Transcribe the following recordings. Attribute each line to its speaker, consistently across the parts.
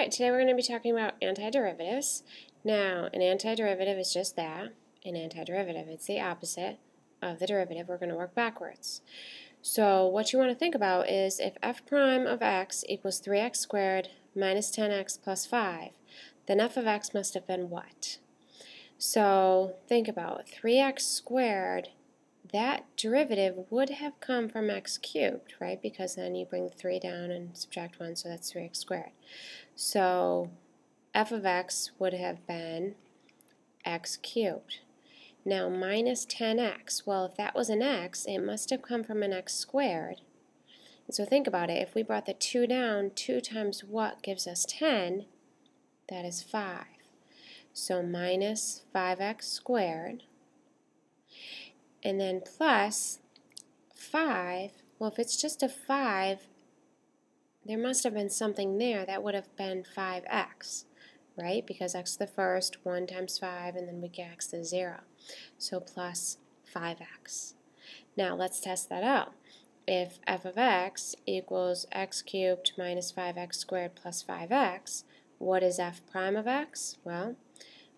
Speaker 1: Alright, today we're going to be talking about antiderivatives. Now, an antiderivative is just that, an antiderivative. It's the opposite of the derivative. We're going to work backwards. So what you want to think about is if f prime of x equals 3x squared minus 10x plus 5, then f of x must have been what? So think about 3x squared. That derivative would have come from x cubed, right? Because then you bring the 3 down and subtract 1, so that's 3x squared. So f of x would have been x cubed. Now minus 10x, well, if that was an x, it must have come from an x squared. And so think about it. If we brought the 2 down, 2 times what gives us 10? That is 5. So minus 5x squared. And then plus 5, well, if it's just a 5, there must have been something there that would have been 5x, right? Because x to the first, 1 times 5, and then we get x to the 0. So plus 5x. Now let's test that out. If f of x equals x cubed minus 5x squared plus 5x, what is f prime of x? Well,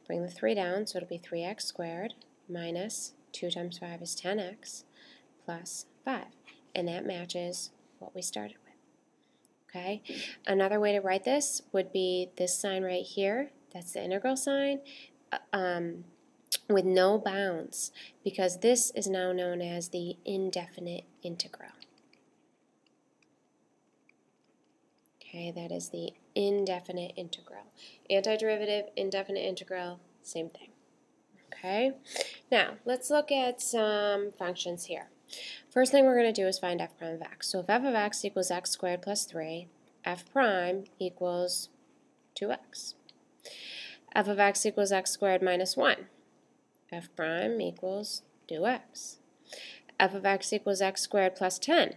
Speaker 1: bring the 3 down, so it'll be 3x squared minus 2 times 5 is 10x plus 5. And that matches what we started with. Okay? Another way to write this would be this sign right here. That's the integral sign with no bounds, because this is now known as the indefinite integral. Okay, that is the indefinite integral. Antiderivative, indefinite integral, same thing. Okay, now let's look at some functions here. First thing we're going to do is find f prime of x. So if f of x equals x squared plus 3, f prime equals 2x. F of x equals x squared minus 1. F prime equals 2x. F of x equals x squared plus 10.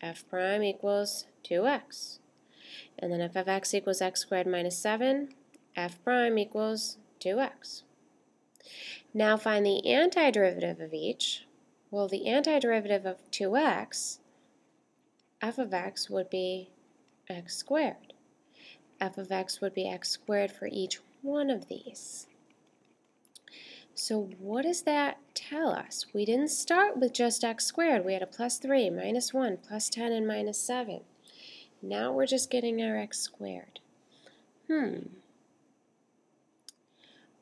Speaker 1: F prime equals 2x. And then f of x equals x squared minus 7, f prime equals 2x. Now find the antiderivative of each. Well, the antiderivative of 2x, f of x would be x squared. F of x would be x squared for each one of these. So what does that tell us? We didn't start with just x squared. We had a plus 3, minus 1, plus 10, and minus 7. Now we're just getting our x squared.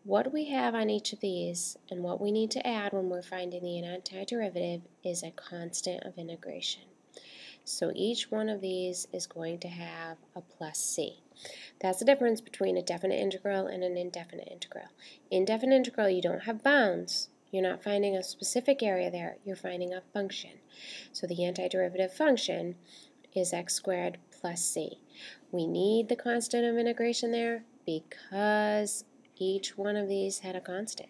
Speaker 1: What we have on each of these and what we need to add when we're finding the antiderivative is a constant of integration. So each one of these is going to have a plus c. That's the difference between a definite integral and an indefinite integral. Indefinite integral, you don't have bounds. You're not finding a specific area there. You're finding a function. So the antiderivative function is x squared plus c. We need the constant of integration there because each one of these had a constant.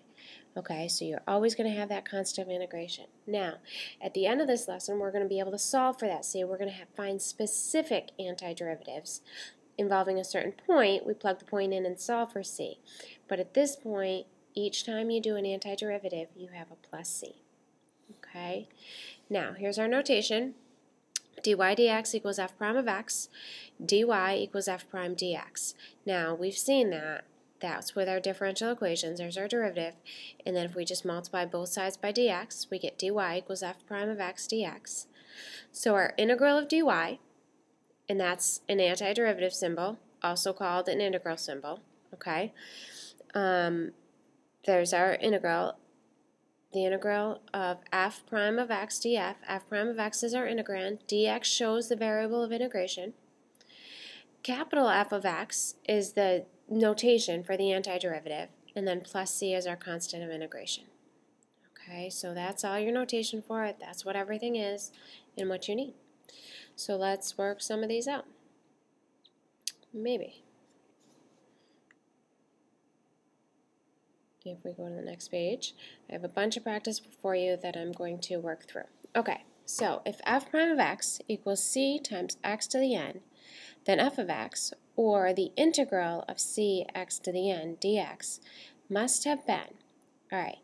Speaker 1: Okay, so you're always going to have that constant of integration. Now, at the end of this lesson, we're going to be able to solve for that. See, we're going to find specific antiderivatives involving a certain point. We plug the point in and solve for c. But at this point, each time you do an antiderivative, you have a plus c. Okay, now here's our notation. dy dx equals f prime of x. dy equals f prime dx. Now, we've seen that. That's with our differential equations. There's our derivative. And then if we just multiply both sides by dx, we get dy equals f prime of x dx. So our integral of dy, and that's an antiderivative symbol, also called an integral symbol, okay? There's our integral. The integral of f prime of x df. F prime of x is our integrand. dx shows the variable of integration. Capital F of x is the notation for the antiderivative, and then plus c is our constant of integration. Okay, so that's all your notation for it. That's what everything is and what you need. So let's work some of these out. Maybe. If we go to the next page, I have a bunch of practice for you that I'm going to work through. Okay, so if f prime of x equals c times x to the n, then f of x, or the integral of c x to the n dx, must have been. Alright,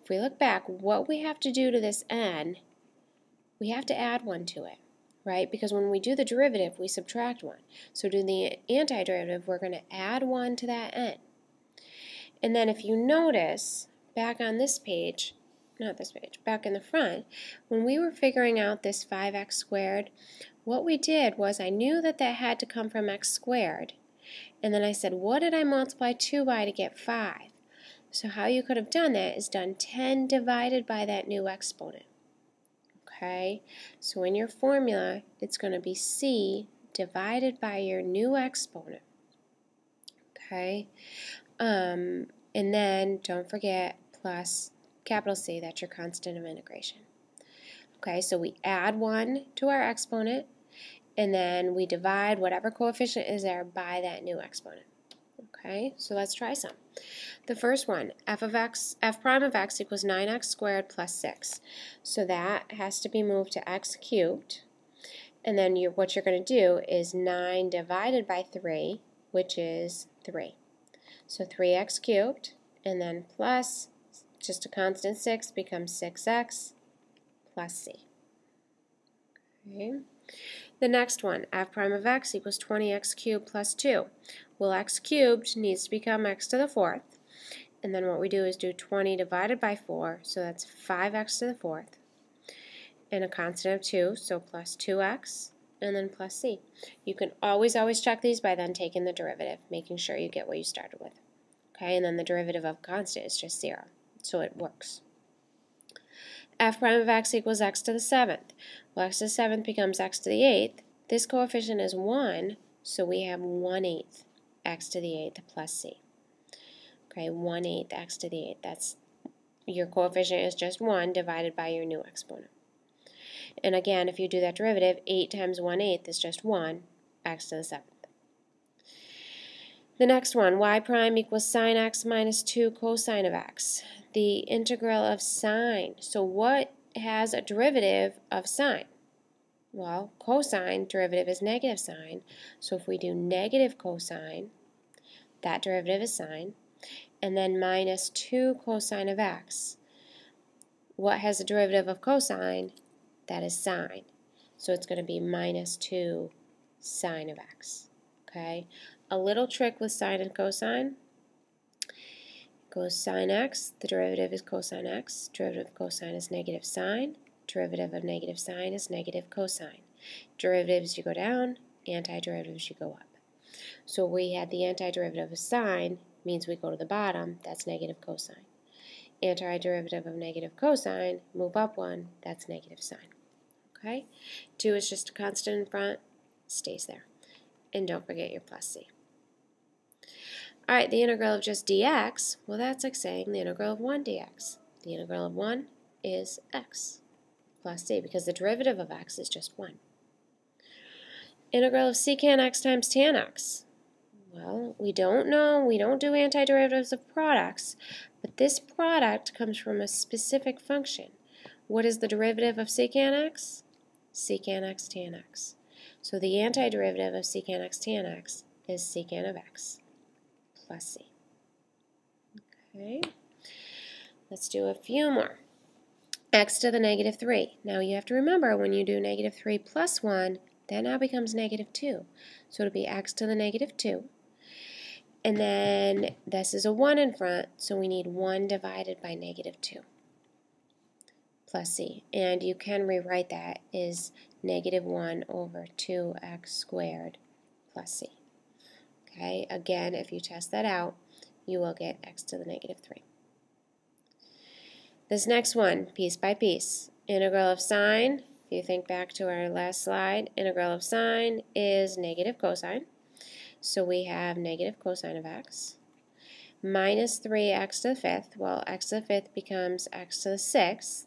Speaker 1: if we look back, what we have to do to this n, we have to add 1 to it. right? Because when we do the derivative, we subtract 1. So to the antiderivative, we're going to add 1 to that n. And then if you notice, back on this page, not this page, back in the front, when we were figuring out this 5x squared, what we did was I knew that that had to come from x squared. And then I said, what did I multiply 2 by to get 5? So how you could have done that is done 10 divided by that new exponent. Okay, so in your formula, it's going to be c divided by your new exponent. Okay, and then don't forget plus capital C, that's your constant of integration. Okay, so we add 1 to our exponent, and then we divide whatever coefficient is there by that new exponent. Okay, so let's try some. The first one, f prime of x equals 9x squared plus 6. So that has to be moved to x cubed. And then what you're going to do is 9 divided by 3, which is 3. So 3x cubed, and then plus, just a constant 6, becomes 6x plus c. Okay. The next one, f prime of x equals 20x cubed plus 2. Well, x cubed needs to become x to the 4th. And then what we do is do 20 divided by 4, so that's 5x to the 4th. And a constant of 2, so plus 2x, and then plus c. You can always check these by then taking the derivative, making sure you get what you started with. Okay, and then the derivative of constant is just 0, so it works. F prime of x equals x to the 7th. Well, x to the 7th becomes x to the 8th. This coefficient is 1, so we have 1/8 x to the 8th plus c. Okay, 1/8 x to the 8th. That's your coefficient is just 1 divided by your new exponent. And again, if you do that derivative, 8 times 1/8 is just 1 x to the 7th. The next one, y prime equals sine x minus 2 cosine of x. The integral of sine. So what has a derivative of sine? Well, cosine derivative is negative sine. So if we do negative cosine, that derivative is sine. And then minus 2 cosine of x. What has a derivative of cosine? That is sine. So it's going to be minus 2 sine of x. Okay? A little trick with sine and cosine. Goes sine x, the derivative is cosine x. Derivative of cosine is negative sine. Derivative of negative sine is negative cosine. Derivatives you go down, antiderivatives you go up. So we had the antiderivative of sine, means we go to the bottom, that's negative cosine. Antiderivative of negative cosine, move up 1, that's negative sine. Okay? 2 is just a constant in front, stays there. And don't forget your plus c. Alright, the integral of just dx, well that's like saying the integral of 1 dx. The integral of 1 is x plus c, because the derivative of x is just 1. Integral of secant x times tan x. Well, we don't know, we don't do antiderivatives of products, but this product comes from a specific function. What is the derivative of secant x? Secant x tan x. So the antiderivative of secant x tan x is secant of x plus c. Okay, let's do a few more. X to the negative 3. Now you have to remember when you do negative 3 plus 1, that now becomes negative 2. So it'll be x to the negative 2. And then this is a 1 in front, so we need 1 divided by negative 2 plus c. And you can rewrite that as negative 1 over 2x squared plus c. Okay, again, if you test that out, you will get x to the negative 3. This next one, piece by piece. Integral of sine, if you think back to our last slide, integral of sine is negative cosine. So we have negative cosine of x. Minus 3x to the 5th. Well, x to the 5th becomes x to the 6th.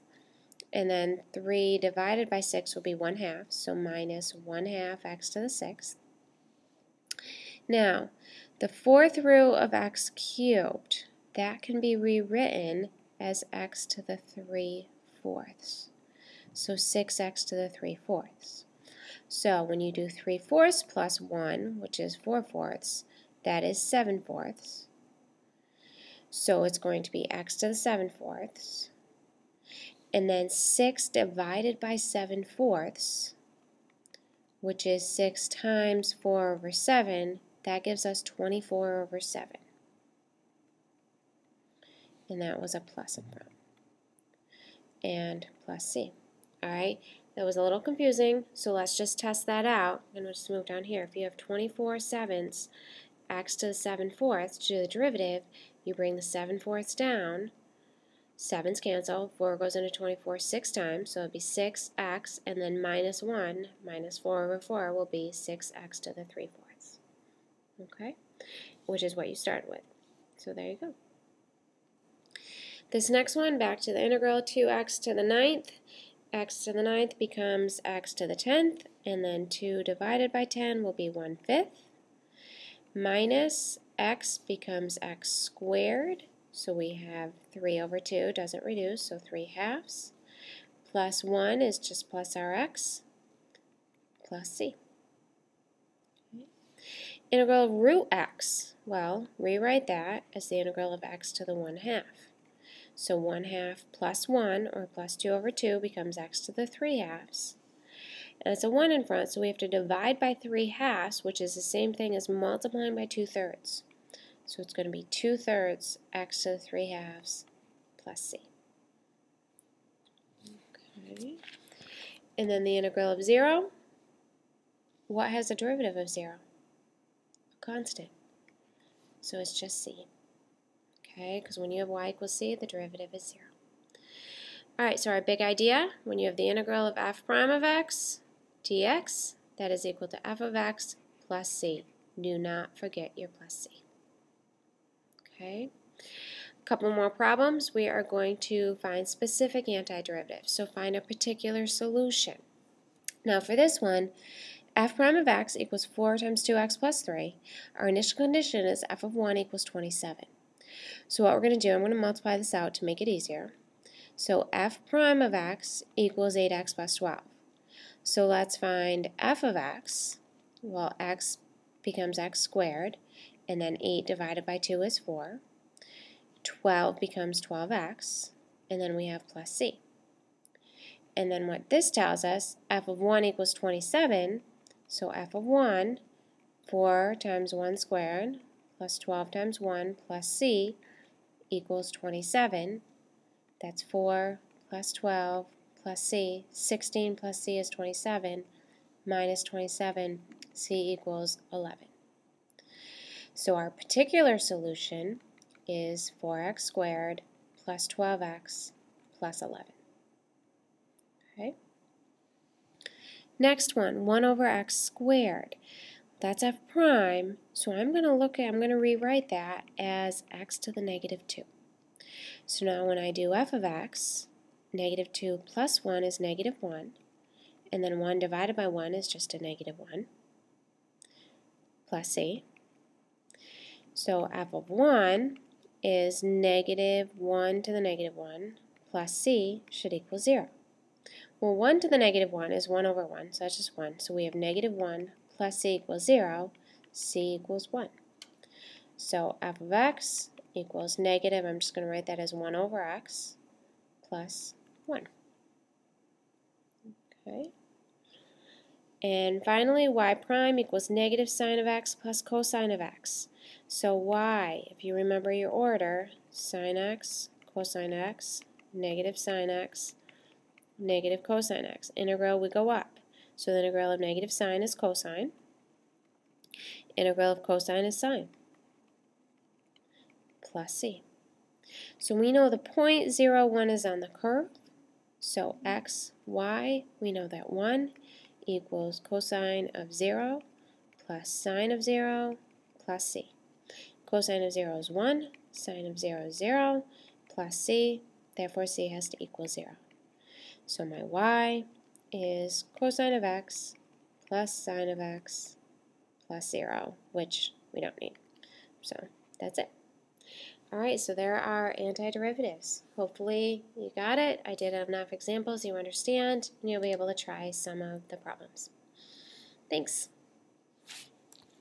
Speaker 1: And then 3 divided by 6 will be 1/2. So minus 1/2 x to the 6th. Now, the 4th root of x cubed, that can be rewritten as x to the 3/4. So 6x to the 3/4. So when you do 3/4 plus 1, which is 4/4, that is 7/4. So it's going to be x to the 7/4. And then 6 divided by 7/4 which is 6 times 4 over 7, that gives us 24 over 7. And that was a plus in front. And plus C. Alright, that was a little confusing, so let's just test that out. And we'll just move down here. If you have 24 sevenths, x to the 7/4 to do the derivative, you bring the 7/4 down. 7's cancel. 4 goes into 24 6 times, so it would be 6x, and then minus 1, minus 4 over 4 will be 6x to the 3/4. Okay? Which is what you started with. So there you go. This next one, back to the integral, 2x to the 9th. X to the 9th becomes x to the 10th, and then 2 divided by 10 will be 1/5. Minus x becomes x squared, so we have 3 over 2, doesn't reduce, so 3/2. Plus 1 is just plus our x, plus c. Okay. Integral of root x, well, rewrite that as the integral of x to the 1/2. So 1/2 plus 1, or plus 2 over 2, becomes x to the 3/2. And it's a 1 in front, so we have to divide by 3/2, which is the same thing as multiplying by 2/3. So it's going to be 2/3 x to the 3/2 plus c. Okay. And then the integral of 0, what has a derivative of 0? A constant. So it's just c. Okay, because when you have y equals c, the derivative is 0. Alright, so our big idea, when you have the integral of f prime of x dx, that is equal to f of x plus c. Do not forget your plus c. Okay, a couple more problems. We are going to find specific antiderivatives, so find a particular solution. Now for this one, f prime of x equals 4 times 2x plus 3. Our initial condition is f of 1 equals 27. So what we're going to do, I'm going to multiply this out to make it easier. So f prime of x equals 8x plus 12. So let's find f of x. Well, x becomes x squared, and then 8 divided by 2 is 4. 12 becomes 12x, and then we have plus c. And then what this tells us, f of 1 equals 27, so f of 1, 4 times 1 squared, plus 12 times 1 plus c equals 27. That's 4 plus 12 plus c. 16 plus c is 27. Minus 27, c equals 11. So our particular solution is 4x squared plus 12x plus 11. Okay. Next one, 1 over x squared. That's f prime, so I'm going to rewrite that as x to the negative 2. So now when I do f of x, negative 2 plus 1 is negative 1, and then 1 divided by 1 is just a negative 1, plus c. So f of 1 is negative 1 to the negative 1, plus c should equal 0. Well, 1 to the negative 1 is 1 over 1, so that's just 1. So we have negative 1 plus c equals 0, c equals 1. So f of x equals negative, I'm just going to write that as 1 over x plus 1. Okay. And finally, y prime equals negative sine of x plus cosine of x. So y, if you remember your order, sine x, cosine x, negative sine x, negative cosine x. Integral, we go up. So the integral of negative sine is cosine. Integral of cosine is sine. Plus c. So we know the point 0, 1 is on the curve. So x, y, we know that 1 equals cosine of 0 plus sine of 0 plus c. Cosine of 0 is 1, sine of 0 is 0, plus c, therefore c has to equal 0. So my y is cosine of x plus sine of x plus 0, which we don't need. So that's it. Alright, so there are antiderivatives. Hopefully you got it. I did enough examples you understand, and you'll be able to try some of the problems. Thanks.